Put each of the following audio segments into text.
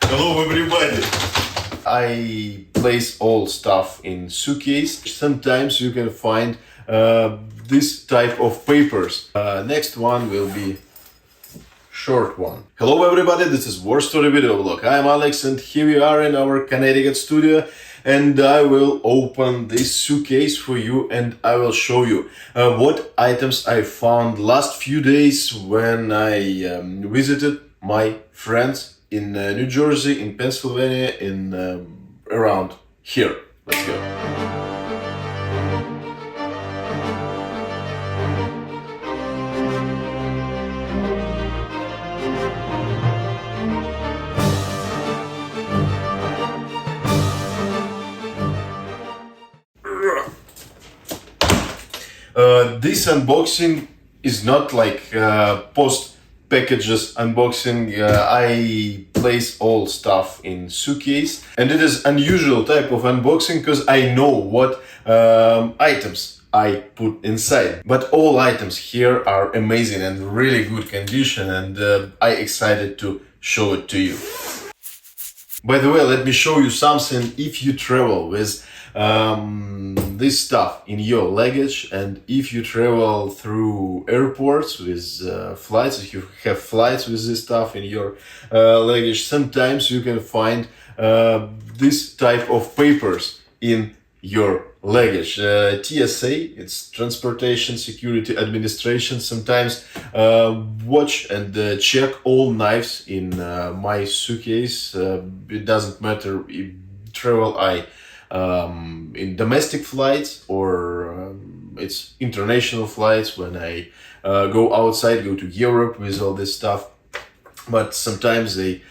Hello everybody! I place all stuff in Suitcase. Sometimes you can find this type of papers. Next one will be short one. Hello everybody, this is War Story Video Vlog. I'm Alex and here we are in our Connecticut studio, and I will open this suitcase for you and I will show you what items I found last few days when I visited my friends in New Jersey, in Pennsylvania, in around here. Let's go. This unboxing is not like post packages unboxing. I place all stuff in Suitcase, and it is unusual type of unboxing because I know what items I put inside. But all items here are amazing and really good condition, and I excited to show it to you. By the way, let me show you something. If you travel with this stuff in your luggage, and if you travel through airports with flights, if you have flights with this stuff in your luggage, sometimes you can find this type of papers in your luggage. TSA, it's Transportation Security Administration, sometimes watch and check all knives in my suitcase. It doesn't matter if travel I in domestic flights or it's international flights when I go outside, go to Europe with all this stuff. But sometimes they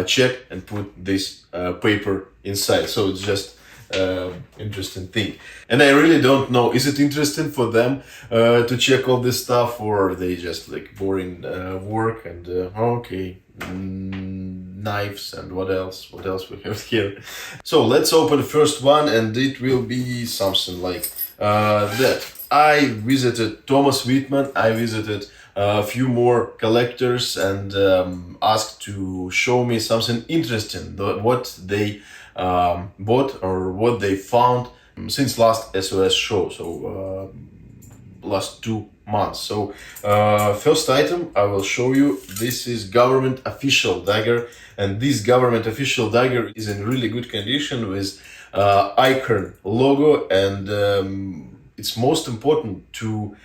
check and put this paper inside, so it's just interesting thing. And I really don't know, is it interesting for them to check all this stuff, or they just like boring work and okay, knives and what else we have here. So let's open the first one, and it will be something like that. I visited Thomas Whitman, I visited a few more collectors and asked to show me something interesting, what they bought or what they found since last SOS show, so last 2 months. So first item I will show you, this is government official dagger, and this government official dagger is in really good condition with icon logo, and it's most important to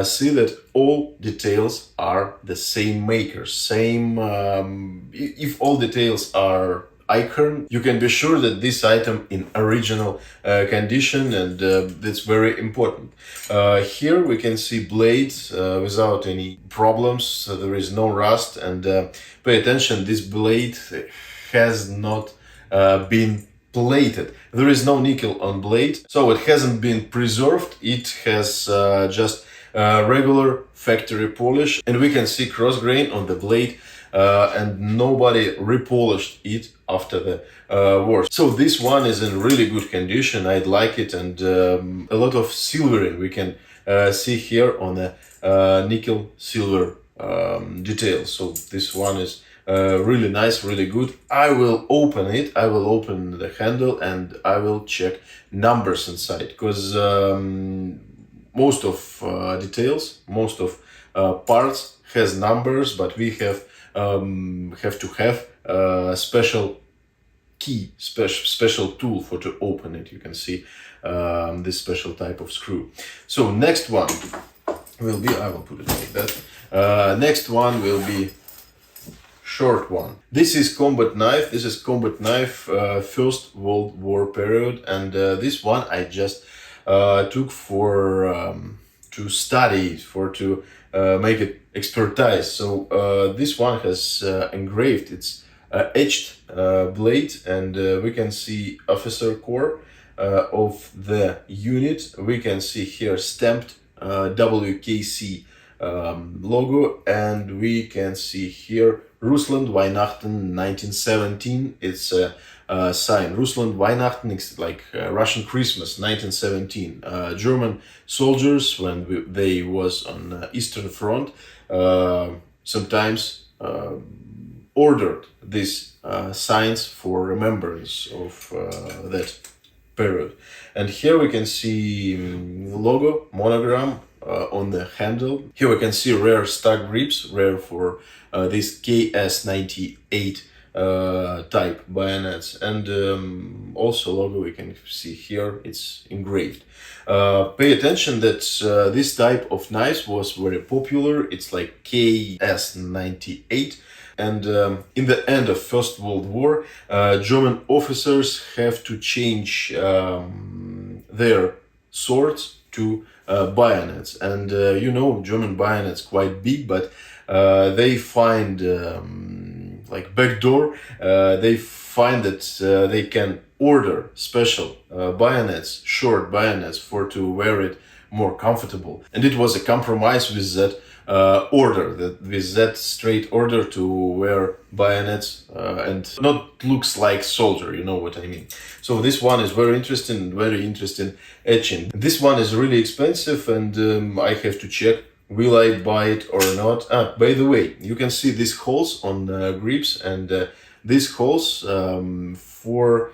see that all details are the same maker, same if all details are icon, you can be sure that this item in original condition, and that's very important. Here we can see blades without any problems, so there is no rust, and pay attention, this blade has not been plated. There is no nickel on blade, so it hasn't been preserved. It has just regular factory polish, and we can see cross grain on the blade, and nobody repolished it after the war. So this one is in really good condition. I'd like it, and a lot of silvering we can see here on the nickel silver details. So this one is really nice, really good. I will open it, I will open the handle, and I will check numbers inside, because most of details, most of parts has numbers, but we have to have a special key, special tool for to open it. You can see this special type of screw. So next one will be, I will put it like that. Next one will be short one. This is combat knife. This is combat knife, First World War period, and this one I just took for to study it, for to make it expertise. So this one has engraved, it's etched blade, and we can see officer corps of the unit. We can see here stamped WKC logo, and we can see here Russland Weihnachten 1917. It's a sign. Russland Weihnachten, it's like Russian Christmas 1917. German soldiers, when they was on Eastern Front, sometimes ordered these signs for remembrance of that period. And here we can see logo, monogram on the handle. Here we can see rare stock grips, rare for these KS98 type bayonets, and also logo we can see here, it's engraved. Pay attention that this type of knives was very popular. It's like KS98, and in the end of First World War, German officers have to change their swords to bayonets, and you know, German bayonets quite big, but they find like backdoor, they find that they can order special bayonets, short bayonets, for to wear it more comfortable. And it was a compromise with that with that straight order to wear bayonets and not looks like soldier, you know what I mean. So this one is very interesting etching. This one is really expensive, and I have to check will I buy it or not. By the way, you can see these holes on grips, and these holes for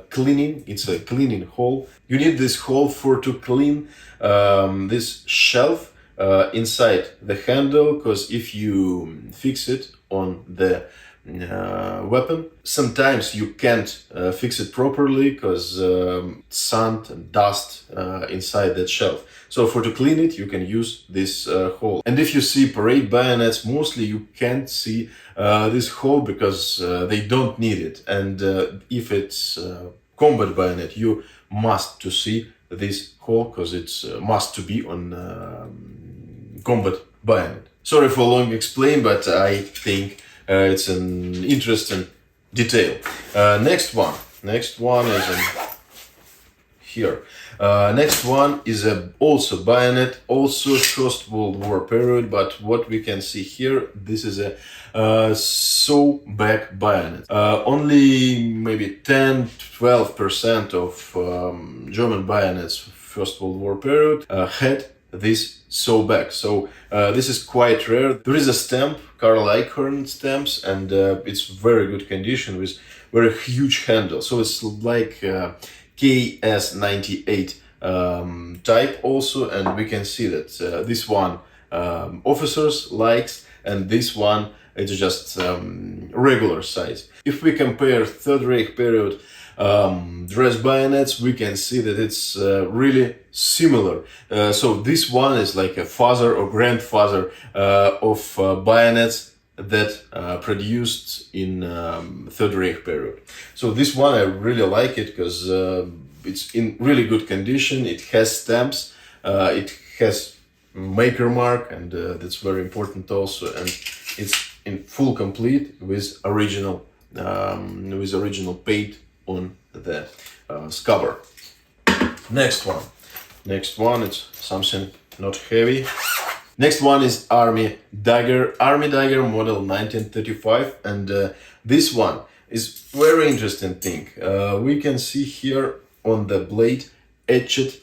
cleaning. It's a cleaning hole. You need this hole to clean this shelf inside the handle, because if you fix it on the weapon, sometimes you can't fix it properly because sand and dust inside that shelf. So to clean it, you can use this hole. And if you see parade bayonets, mostly you can't see this hole because they don't need it. And if it's combat bayonet, you must to see this hole because it's must to be on combat bayonet. Sorry for long explain, but I think it's an interesting detail. Next one is here. Next one is also bayonet, also First World War period, but what we can see here, this is a sawback bayonet. Only maybe 10-12% of German bayonets First World War period had this sawback. So this is quite rare. There is a stamp, Carl Eichhorn stamps, and it's very good condition with very huge handle. So it's like KS98 type also, and we can see that this one officers likes, and this one it's just regular size. If we compare Third Reich period dress bayonets, we can see that it's really similar. So this one is like a father or grandfather of bayonets that produced in Third Reich period. So this one I really like it because it's in really good condition. It has stamps, it has maker mark, and that's very important also. And it's in full complete with original paint on the scabbard. Next one, it's something not heavy. Next one is Army dagger model 1935, and this one is very interesting thing. We can see here on the blade etched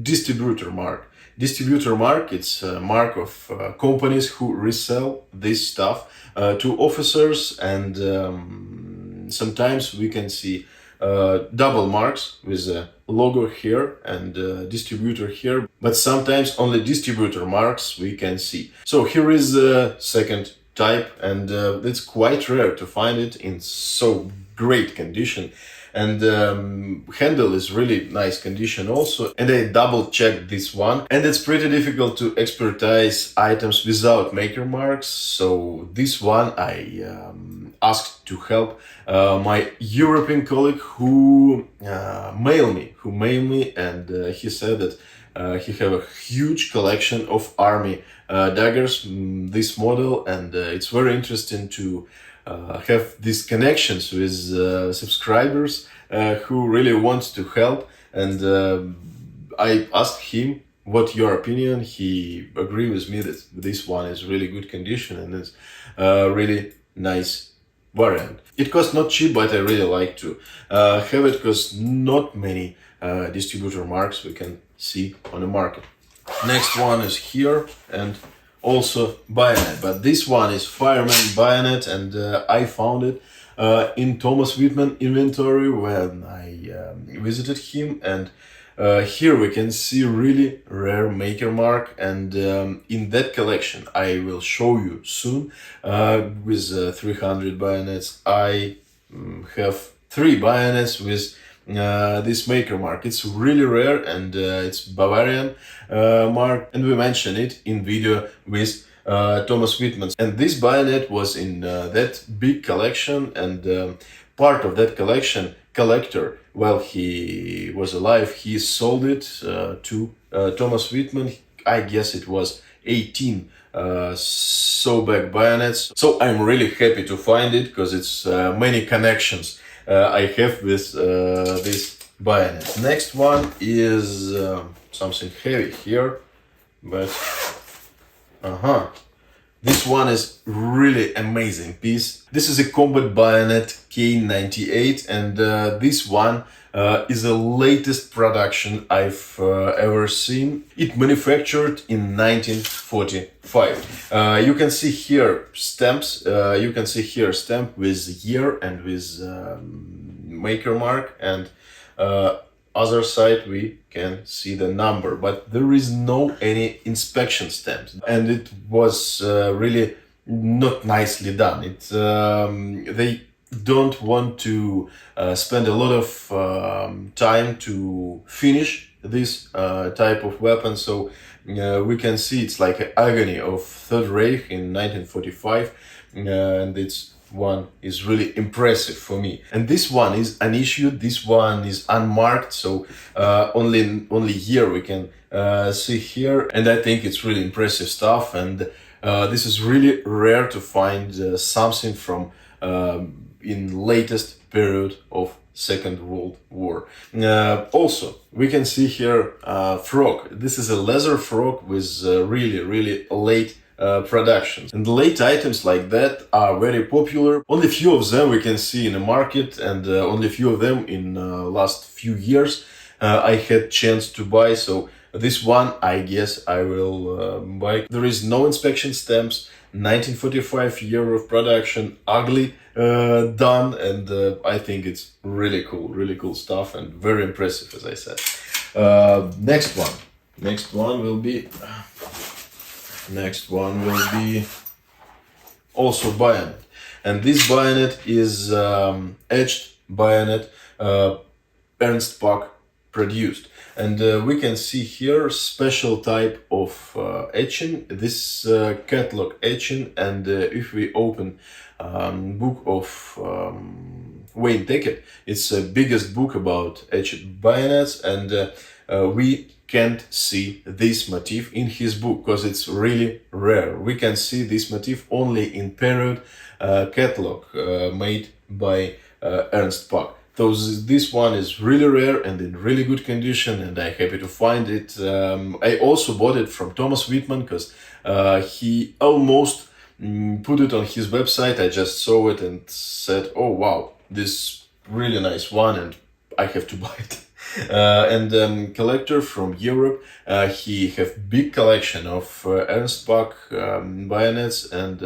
distributor mark. Distributor mark, it's a mark of companies who resell this stuff to officers, and sometimes we can see double marks with a logo here and distributor here, but sometimes only distributor marks we can see. So here is the second type, and it's quite rare to find it in so great condition. And handle is really nice condition also, and I double checked this one, and it's pretty difficult to expertise items without maker marks. So this one I asked to help my European colleague who mailed me, and he said that he have a huge collection of army daggers, this model, and it's very interesting to have these connections with subscribers who really want to help. And I asked him what your opinion. He agreed with me that this one is really good condition and it's really nice variant. It costs not cheap, but I really like to have it because not many distributor marks we can see on the market. Next one is here, and also bayonet, but this one is Fireman bayonet, and I found it in Thomas Whitman inventory when I visited him, and here we can see really rare maker mark, and in that collection I will show you soon with 300 bayonets. I have 3 bayonets with this maker mark. It's really rare, and it's Bavarian mark, and we mentioned it in video with Thomas Whitman. And this bayonet was in that big collection, and part of that collector, while he was alive, he sold it to Thomas Whitman. I guess it was 18 sawback bayonets. So I'm really happy to find it, because it's many connections I have with this bayonet. Next one is something heavy here, but this one is really amazing piece. This is a combat bayonet K98, and this one is the latest production I've ever seen. It manufactured in 1945. You can see here stamps. You can see here stamp with year and with maker mark, and other side we can see the number, but there is no any inspection stamps, and it was really not nicely done. They don't want to spend a lot of time to finish this type of weapon, so we can see it's like an agony of Third Reich in 1945, and it's one is really impressive for me. And this one is unissued, this one is unmarked, so only here we can see here, and I think it's really impressive stuff, and this is really rare to find something from in latest period of Second World War. Also, we can see here frog. This is a leather frog with really late productions, and late items like that are very popular. Only few of them we can see in the market, and only few of them in last few years I had chance to buy, so this one I guess I will buy. There is no inspection stamps, 1945 year of production, ugly done, and I think it's really cool stuff, and very impressive, as I said. Next one will be also bayonet, and this bayonet is etched bayonet, Ernst Pach produced, and we can see here special type of etching. This catalog etching, and if we open book of Wayne Tackett, it's the biggest book about etched bayonets, and we can't see this motif in his book because it's really rare. We can see this motif only in period catalog made by Ernst Pach. So this one is really rare and in really good condition, and I'm happy to find it. I also bought it from Thomas Whitman because he almost put it on his website. I just saw it and said, oh wow, this really nice one, and I have to buy it. And collector from Europe, he have big collection of Ernst Pach bayonets, and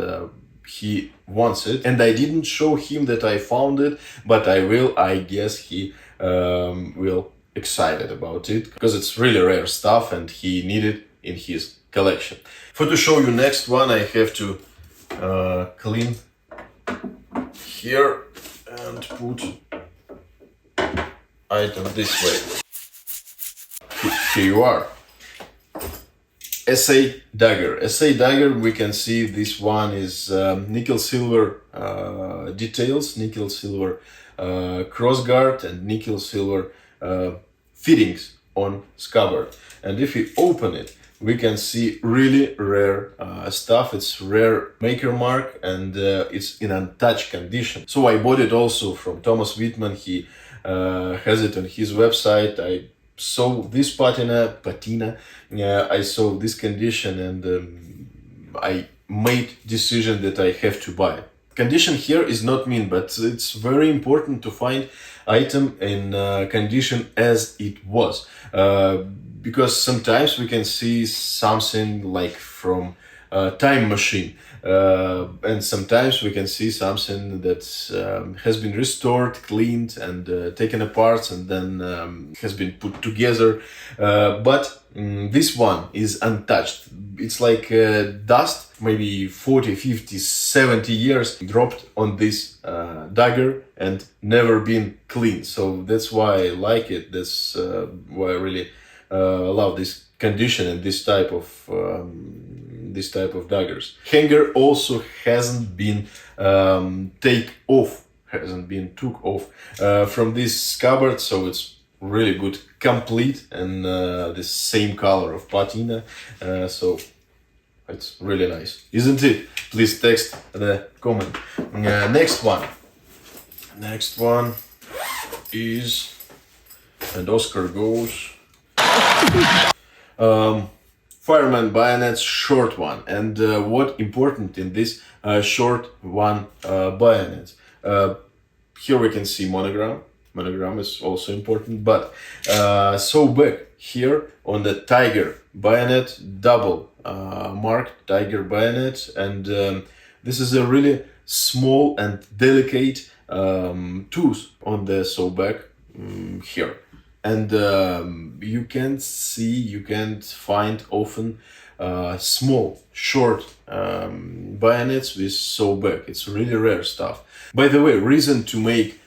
he wants it, and I didn't show him that I found it, but I will. I guess he will excited about it because it's really rare stuff and he needed in his collection. For to show you next one, I have to clean here and put item this way. Here you are. SA dagger. SA dagger, we can see this one is nickel silver details, nickel silver crossguard, and nickel silver fittings on scabbard. And if we open it, we can see really rare stuff. It's rare maker mark, and it's in untouched condition. So I bought it also from Thomas Whitman. He has it on his website. I saw this patina. I saw this condition, and I made decision that I have to buy it. Condition here is not mean, but it's very important to find item in condition as it was, because sometimes we can see something like from time machine. And sometimes we can see something that has been restored, cleaned, and taken apart, and then has been put together. But this one is untouched. It's like dust, maybe 40, 50, 70 years dropped on this dagger and never been cleaned. So that's why I like it. That's why I really love this condition and this type of daggers. Hanger also hasn't been took off from this scabbard, so it's really good, complete, and the same color of patina, so it's really nice, isn't it? Please text the comment. Next one is, and Oscar goes, Fireman bayonet, short one. And what important in this short one bayonet? Here we can see monogram. Monogram is also important, but sawback here on the tiger bayonet, double marked tiger bayonet, and this is a really small and delicate tooth on the sawback here. And you can't find often small, short bayonets with sawback. It's really rare stuff. By the way, reason to make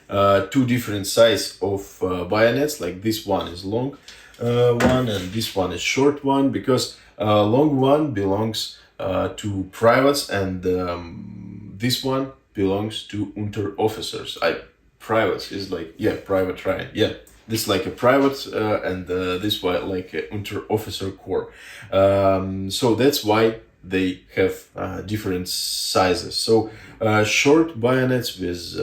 two different size of bayonets, like this one is long one and this one is short one, because long one belongs to privates, and this one belongs to Unterofficers. Privates is like, private rank, this is like a private, and this one like a Unterofficer corps. So that's why they have different sizes. So short bayonets with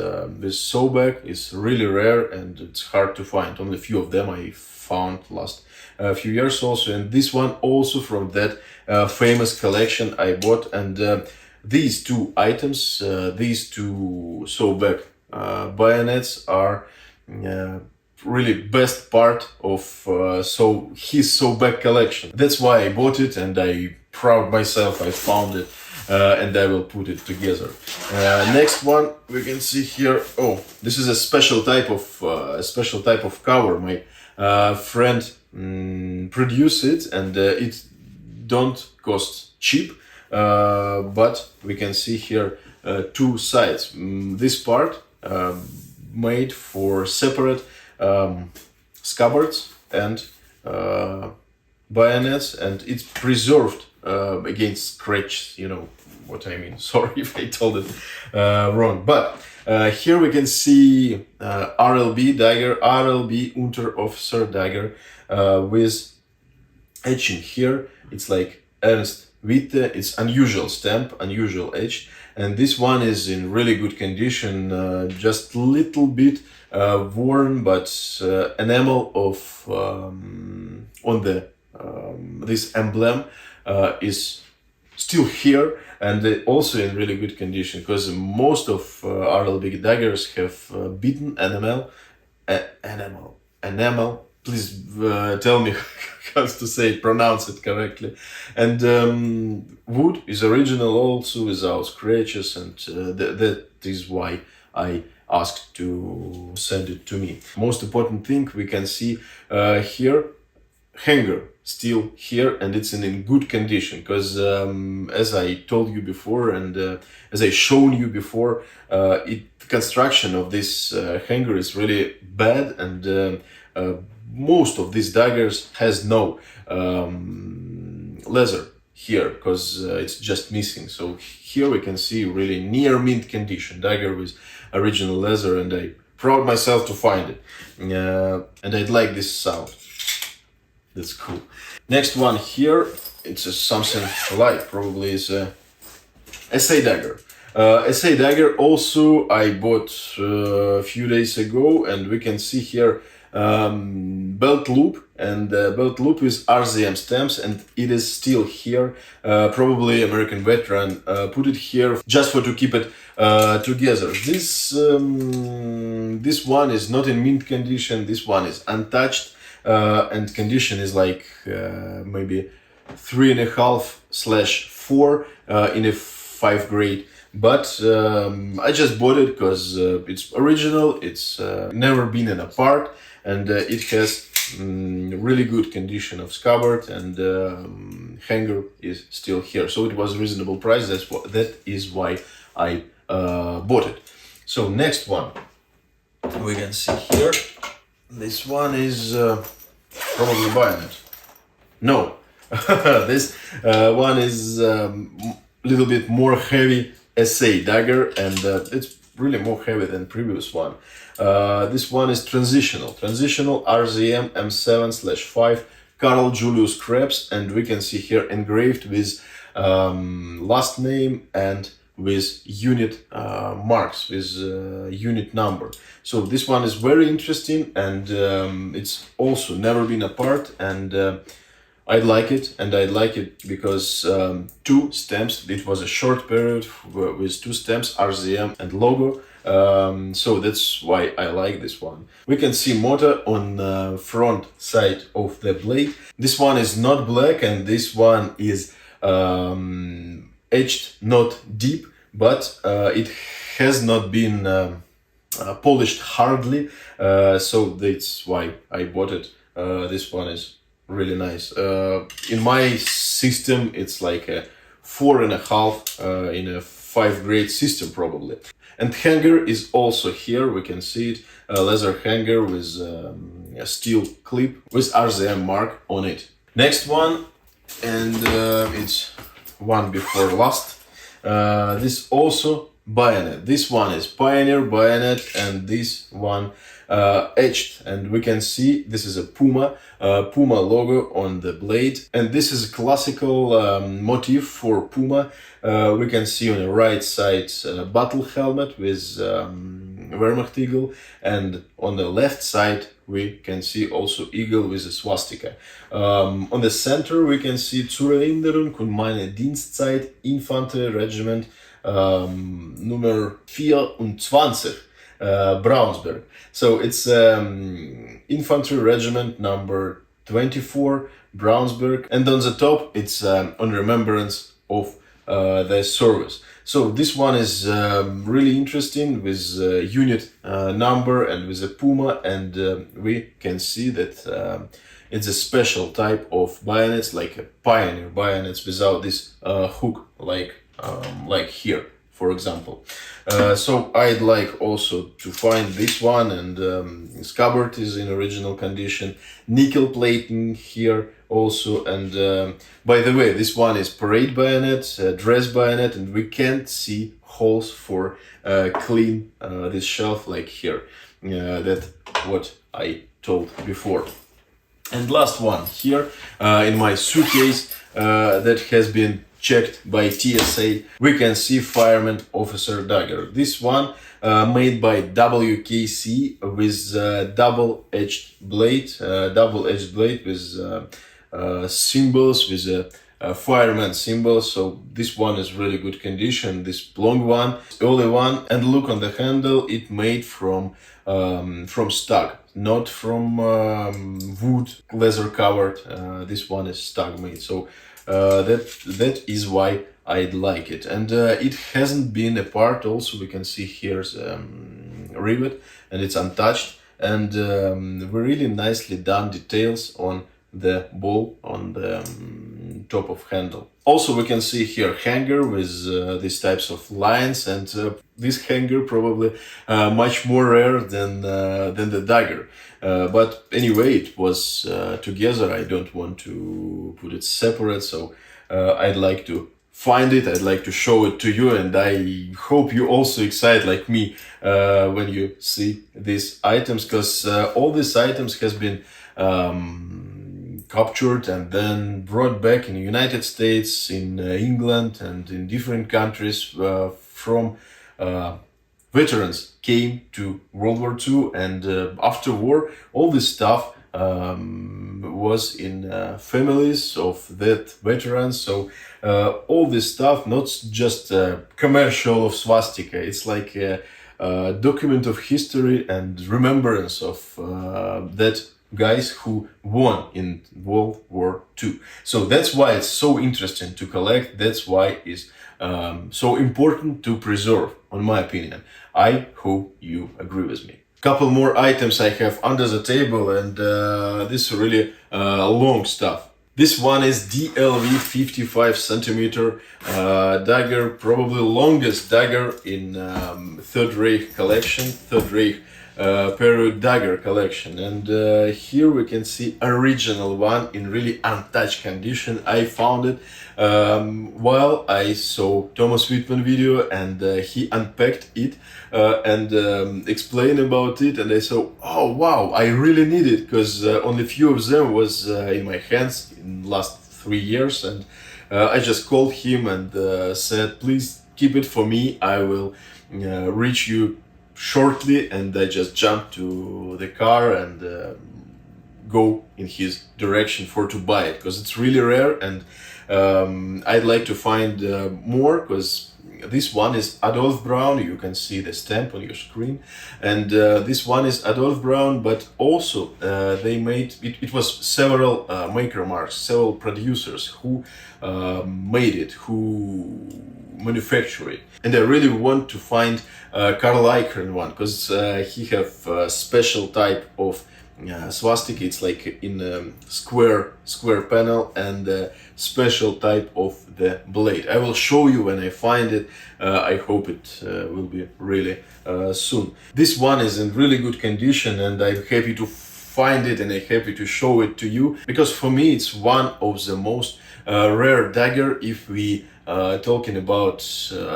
sawback is really rare, and it's hard to find. Only a few of them I found last few years also, and this one also from that famous collection I bought. And these two items, these two sawback bayonets are really best part of his sawback collection. That's why I bought it, and I proud myself I found it, and I will put it together. Next one we can see here. Oh, this is a special type of cover. My friend produced it, and it don't cost cheap, but we can see here two sides. This part made for separate scabbards and bayonets, and it's preserved against scratch. You know what I mean. Sorry if I told it wrong. But here we can see RLB dagger, RLB Unterofficer dagger with etching here. It's like Ernst Witte. It's unusual stamp, unusual etch, and this one is in really good condition, just little bit worn, but enamel of on the this emblem is still here, and also in really good condition, because most of RLB daggers have beaten enamel. Please tell me how to say it, pronounce it correctly. And wood is original also, without scratches, and that is why I asked to send it to me. Most important thing we can see here, hanger still here, and it's in good condition, because as I told you before, and as I shown you before, the construction of this hanger is really bad, and most of these daggers has no leather here, because it's just missing. So here we can see really near mint condition dagger with original leather, and I proud myself to find it, and I like this sound. That's cool. Next one here, it's something like probably is a SA dagger. SA dagger also I bought a few days ago, and we can see here belt loop, and belt loop is RZM stamps, and it is still here. Probably American veteran put it here just for to keep it together. This one is not in mint condition. This one is untouched, and condition is like maybe 3.5/4. before in a 5th grade, but I just bought it because it's original, it's never been in a part, and it has really good condition of scabbard, and hanger is still here, so it was a reasonable price. That is why I bought it. So next one we can see here. This one is probably bayonet. No, this one is little bit more heavy SA dagger, and it's really more heavy than previous one. This one is transitional RZM M7/5 Carl Julius Krebs, and we can see here engraved with last name and with unit marks, with unit number. So this one is very interesting, and it's also never been apart, and I like it, and I like it because 2 stamps. It was a short period with 2 stamps, RZM and logo. So that's why I like this one. We can see motor on the front side of the blade. This one is not black, and this one is etched, not deep, but it has not been polished hardly, so that's why I bought it. This one is really nice. In my system, it's like a 4.5 in a 5th grade system probably. And hanger is also here. We can see it, a leather hanger with a steel clip with RZM mark on it. Next one, and it's one before last. This also bayonet. This one is Pioneer bayonet, and this one etched, and we can see this is a Puma logo on the blade, and this is a classical motif for Puma. We can see on the right side battle helmet with Wehrmacht eagle, and on the left side we can see also eagle with a swastika. On the center we can see zur Erinnerung und meine Dienstzeit Infanterie Regiment Nummer 24 Braunsberg. So it's infantry regiment number 24 Braunsberg, and on the top it's on remembrance of their service. So this one is really interesting with unit number and with a Puma, and we can see that it's a special type of bayonets, like a Pioneer bayonets without this hook like here, for example. So I'd like also to find this one, and scabbard is in original condition, nickel plating here also, and by the way, this one is parade bayonet, dress bayonet, and we can't see holes for clean this shelf like here. That's what I told before. And last one here in my suitcase that has been checked by TSA, we can see Fireman officer dagger. This one made by WKC with double-edged blade with symbols, with a fireman symbol. So this one is really good condition. This long one, early one, and look on the handle. It made from stag, not from wood, leather covered. This one is stag made. So that is why I'd like it, and it hasn't been apart. Also, we can see here's rivet, and it's untouched, and really nicely done details on the ball on the top of handle. Also, we can see here hanger with these types of lines, and this hanger probably much more rare than the dagger. But anyway, it was together. I don't want to put it separate, so I'd like to find it. I'd like to show it to you, and I hope you also excited like me when you see these items, because all these items has been captured and then brought back in the United States, in England, and in different countries from veterans came to World War II, and after war, all this stuff was in families of that veterans. So all this stuff, not just commercial of swastika, it's like a document of history and remembrance of that guys who won in World War II. So that's why it's so interesting to collect. That's why it's so important to preserve, in my opinion. I hope you agree with me. Couple more items I have under the table, and this is really long stuff. This one is DLV55cm dagger, probably longest dagger in Third Reich collection, Third Reich period dagger collection. And here we can see original one in really untouched condition. I found it while I saw Thomas Whitman video, and he unpacked it and explained about it, and I saw, oh wow, I really need it, because only few of them was in my hands in last 3 years, and I just called him and said, please keep it for me, I will reach you shortly. And I just jumped to the car and go in his direction for to buy it, because it's really rare, and I'd like to find more, because this one is Adolf Brown. You can see the stamp on your screen, and this one is Adolf Brown, but also they made it. It was several maker marks, several producers who made it, who manufacture it, and I really want to find Karl Eichhorn one, because he have a special type of swastika. It's like in a square panel, and special type of the blade. I will show you when I find it. I hope it will be really soon. This one is in really good condition, and I'm happy to find it, and I'm happy to show it to you, because for me it's one of the most rare dagger if we talking about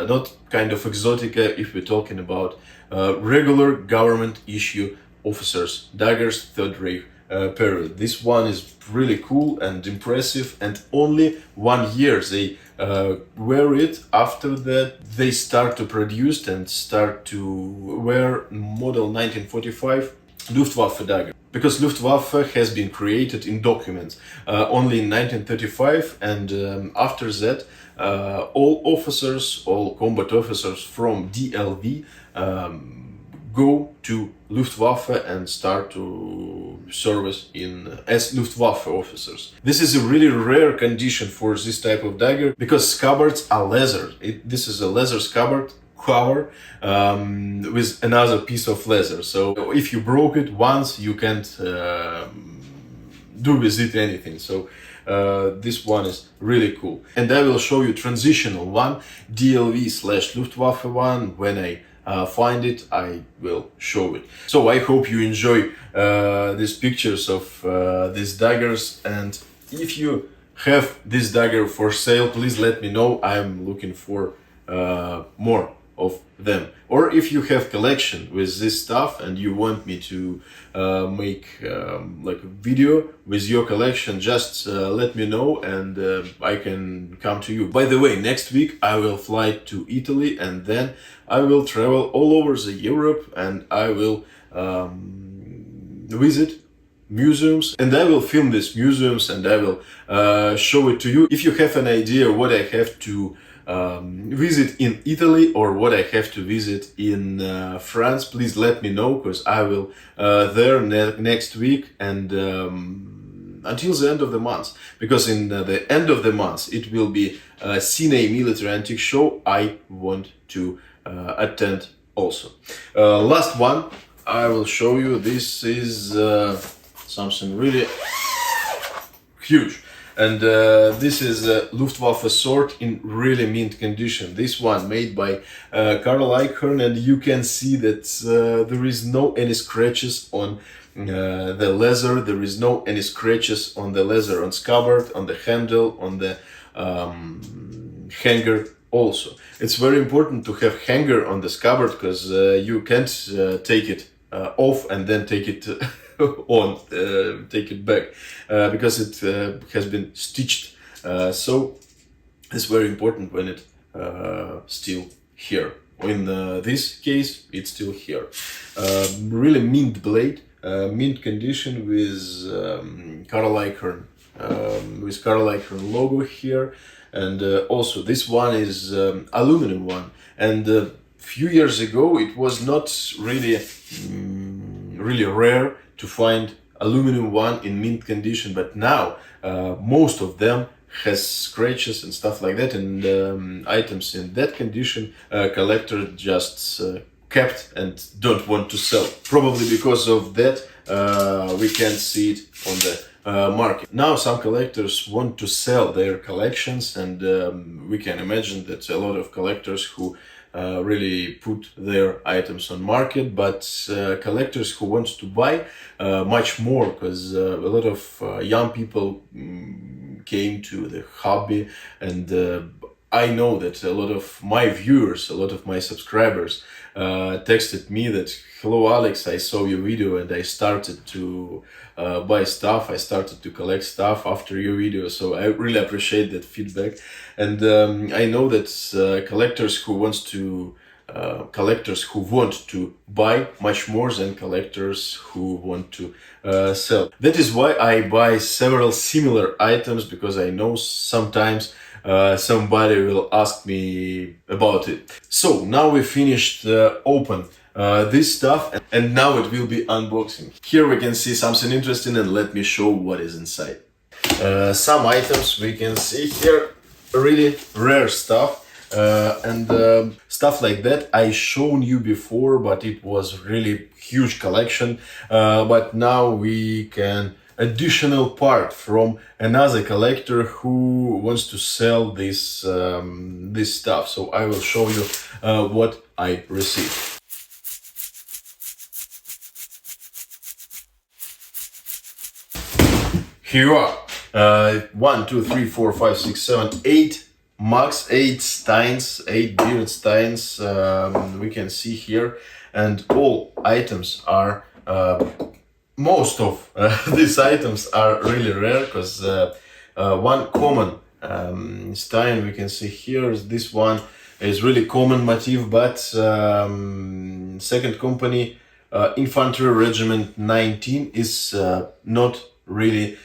not kind of exotica, if we're talking about regular government issue officers daggers, Third Reich period. This one is really cool and impressive, and only 1 year they wear it. After that they start to produce and start to wear model 1945 Luftwaffe dagger, because Luftwaffe has been created in documents only in 1935, and after that all officers, all combat officers from DLV go to Luftwaffe and start to service in as Luftwaffe officers. This is a really rare condition for this type of dagger, because scabbards are leather. This is a leather scabbard cover with another piece of leather. So if you broke it once, you can't do with it anything. So this one is really cool, and I will show you transitional one, DLV/Luftwaffe one. When I find it, I will show it. So I hope you enjoy these pictures of these daggers, and if you have this dagger for sale, please let me know. I'm looking for more of them. Or if you have collection with this stuff and you want me to make like a video with your collection, just let me know, and I can come to you. By the way, next week I will fly to Italy, and then I will travel all over the Europe, and I will visit museums, and I will film these museums, and I will show it to you. If you have an idea what I have to visit in Italy or what I have to visit in France, please let me know, because I will there next week, and until the end of the month, because in the end of the month it will be a Cine Military Antique Show I want to attend also. Last one I will show you. This is something really huge. And this is a Luftwaffe sword in really mint condition. This one made by Karl Eichhorn, and you can see that there is no any scratches on the leather. There is no any scratches on the leather, on scabbard, on the handle, on the hanger also. It's very important to have hanger on the scabbard, because you can't take it off and then take it on, take it back, because it has been stitched. So it's very important when it still here. In this case, it's still here. Really mint blade, mint condition with Karl Eichhorn, logo here. And also this one is aluminum one, and a few years ago it was not really really rare to find aluminum one in mint condition, but now most of them has scratches and stuff like that, and items in that condition collector just kept and don't want to sell. Probably because of that we can't see it on the market. Now some collectors want to sell their collections, and we can imagine that a lot of collectors who really put their items on market, but collectors who want to buy much more, because a lot of young people came to the hobby, and I know that a lot of my viewers, a lot of my subscribers texted me that, "Hello Alex, I saw your video and I started to buy stuff, I started to collect stuff after your video." So I really appreciate that feedback, and I know that collectors who want to buy much more than collectors who want to sell. That is why I buy several similar items, because I know sometimes somebody will ask me about it. So now we finished open this stuff, and now it will be unboxing. Here we can see something interesting, and let me show what is inside. Some items we can see here, really rare stuff. And stuff like that I shown you before, but it was really huge collection, but now we can additional part from another collector who wants to sell this this stuff. So I will show you what I received. Here you are. 1, 2, 3, 4, 5, 6, 7, 8 mugs, 8 steins, 8 beard steins, we can see here, and all items are most of these items are really rare, because one common stein we can see here is this one, is really common motif, but second company, Infantry Regiment 19, is not really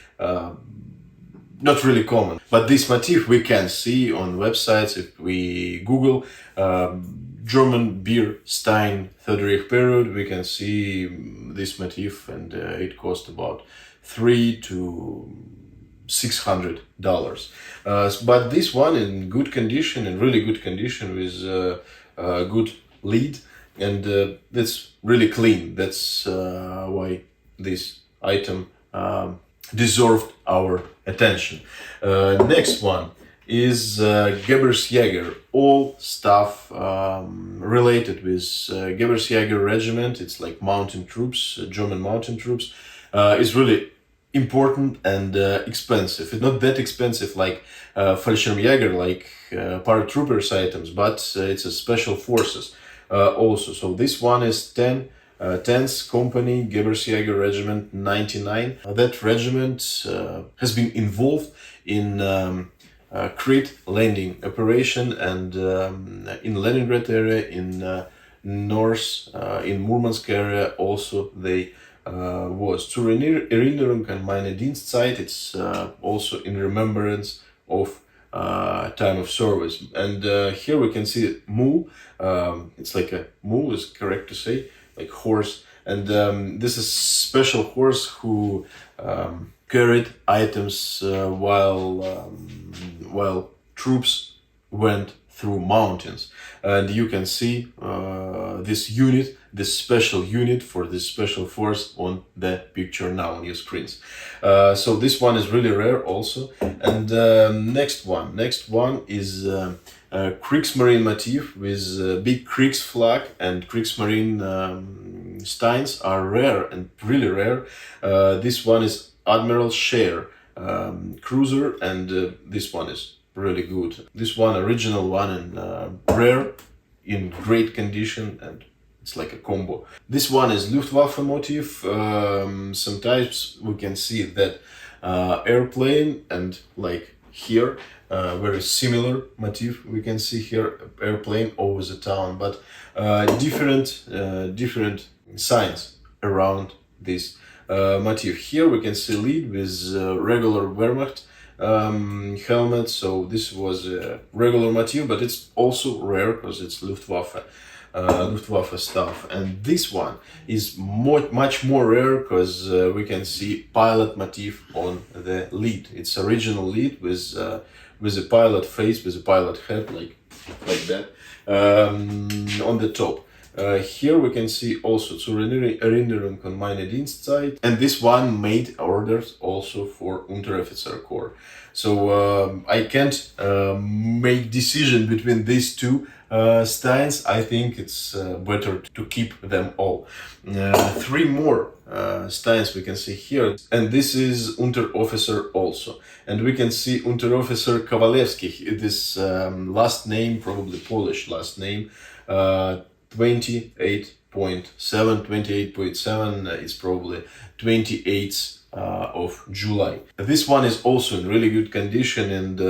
common. But this motif we can see on websites. If we Google German beer stein Third Reich period, we can see this motif, and it cost about $300 to $600. But this one in good condition, in really good condition, with a good lid, and that's really clean. That's why this item deserved our attention. Next one is Gebersjäger. All stuff related with Gebersjäger regiment. It's like mountain troops, German mountain troops. Is really important and expensive. It's not that expensive like Fallschirmjäger, like paratroopers items, but it's a special forces also. So this one is 10th Company Gebersjäger Regiment 99. That regiment has been involved in Crete landing operation, and in Leningrad area, in north, in Murmansk area also they was. Zur Erinnerung an meine Dienstzeit, it's also in remembrance of time of service. And here we can see mule, it's like a mule is correct to say, like horse, and this is special horse who carried items while troops went through mountains. And you can see this unit, this special unit for this special force on the picture now on your screens. So this one is really rare also. And next one is Kriegsmarine motif with big Kriegsflag, and Kriegsmarine steins are rare and really rare. This one is Admiral Scheer cruiser, and this one is really good. This one original one, and rare in great condition, and it's like a combo. This one is Luftwaffe motif. Sometimes we can see that airplane, and like here very similar motif we can see here, airplane over the town, but different signs around this motif. Here we can see lead with regular Wehrmacht helmet. So this was a regular motif, but it's also rare because it's Luftwaffe Luftwaffe stuff. And this one is much more rare because we can see pilot motif on the lid. It's original lid with a pilot face, with a pilot head, like that, on the top. Here we can see also zur Erinnerung an meine Dienstzeit, and this one made orders also for Unteroffizier Corps. So I can't make decision between these two steins. I think it's better to keep them all. Three more steins we can see here, and this is Unteroffizier also. And we can see Unteroffizier Kowalewski, this last name, probably Polish last name, 28.7 is probably 28th of July. This one is also in really good condition and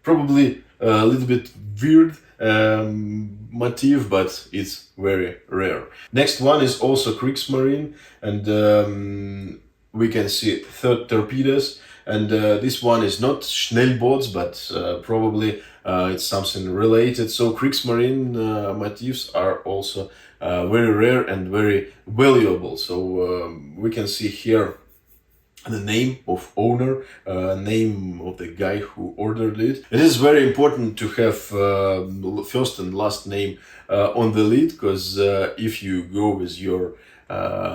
probably a little bit weird motif, but it's very rare. Next one is also Kriegsmarine, and we can see third torpedoes. And this one is not Schnellboots, but probably it's something related. So Kriegsmarine motifs are also very rare and very valuable. So we can see here the name of owner, name of the guy who ordered it. It is very important to have first and last name on the lid, because if you go with your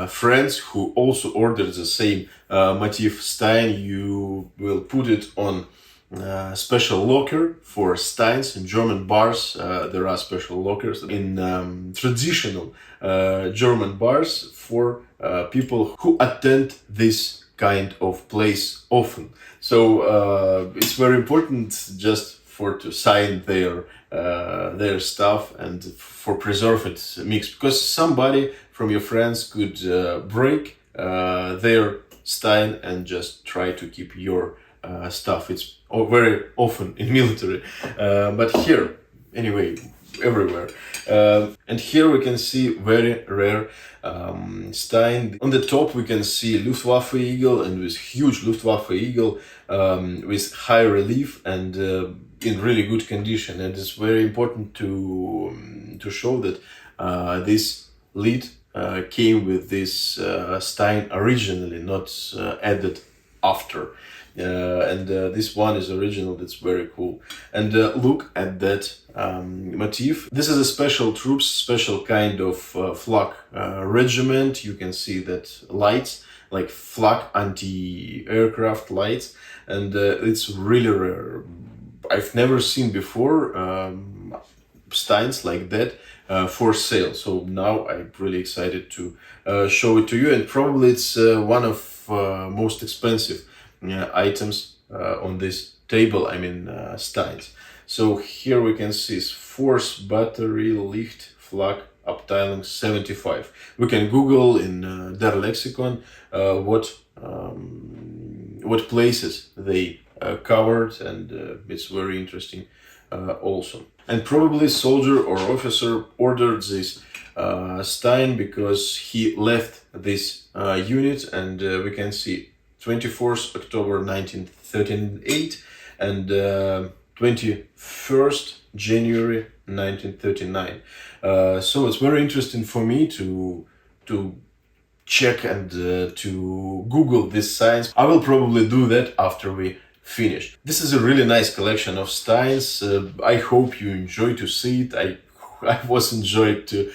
friends who also ordered the same motif stein, you will put it on special locker for steins. In German bars there are special lockers in traditional German bars for people who attend this kind of place often. So it's very important just for to sign their stuff and for preserve it mixed, because somebody from your friends could break their stein and just try to keep your stuff. It's very often in military, but here anyway, everywhere. And here we can see very rare stein. On the top we can see Luftwaffe eagle, and with huge Luftwaffe eagle with high relief and in really good condition. And it's very important to show that this lid came with this stein originally, not added after. And this one is original. That's very cool. And look at that motif. This is a special troops, special kind of flak regiment. You can see that lights, like flak anti-aircraft lights, and it's really rare. I've never seen before steins like that for sale. So now I'm really excited to show it to you, and probably it's one of most expensive items on this table, I mean steins. So here we can see Force Battery Licht Flak Abteilung 75. We can Google in their lexicon what places they covered, and it's very interesting also. And probably soldier or officer ordered this stein because he left this unit, and we can see 24th October 1938 and 21st January 1939. So it's very interesting for me to check and to Google this science. I will probably do that after we finish. This is a really nice collection of steins. I hope you enjoy to see it. I was enjoyed to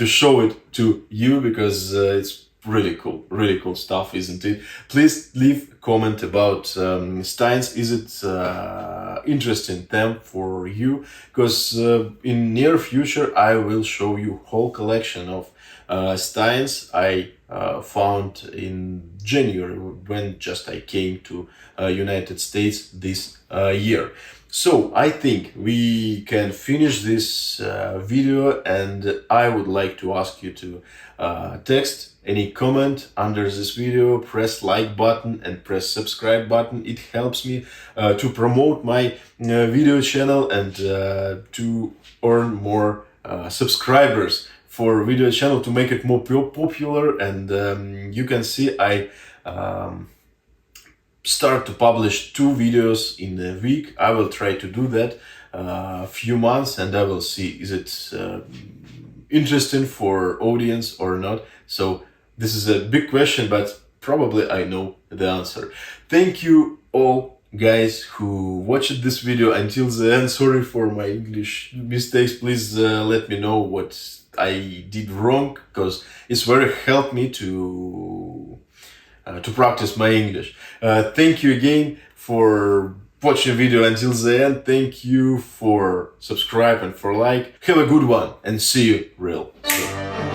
show it to you, because it's really cool stuff, isn't it? Please leave a comment about steins. Is it interesting them for you? Because in near future I will show you whole collection of steins I found in January, when just I came to United States this year. So I think we can finish this video, and I would like to ask you to text any comment under this video, press like button and press subscribe button. It helps me to promote my video channel and to earn more subscribers for video channel, to make it more popular. And you can see I start to publish 2 videos in a week. I will try to do that few months, and I will see is it interesting for audience or not. So this is a big question, but probably I know the answer. Thank you all guys who watched this video until the end. Sorry for my English mistakes. Please let me know what I did wrong, because it's very helped me to practice my English. Thank you again for watching the video until the end. Thank you for subscribe and for like. Have a good one and see you real soon.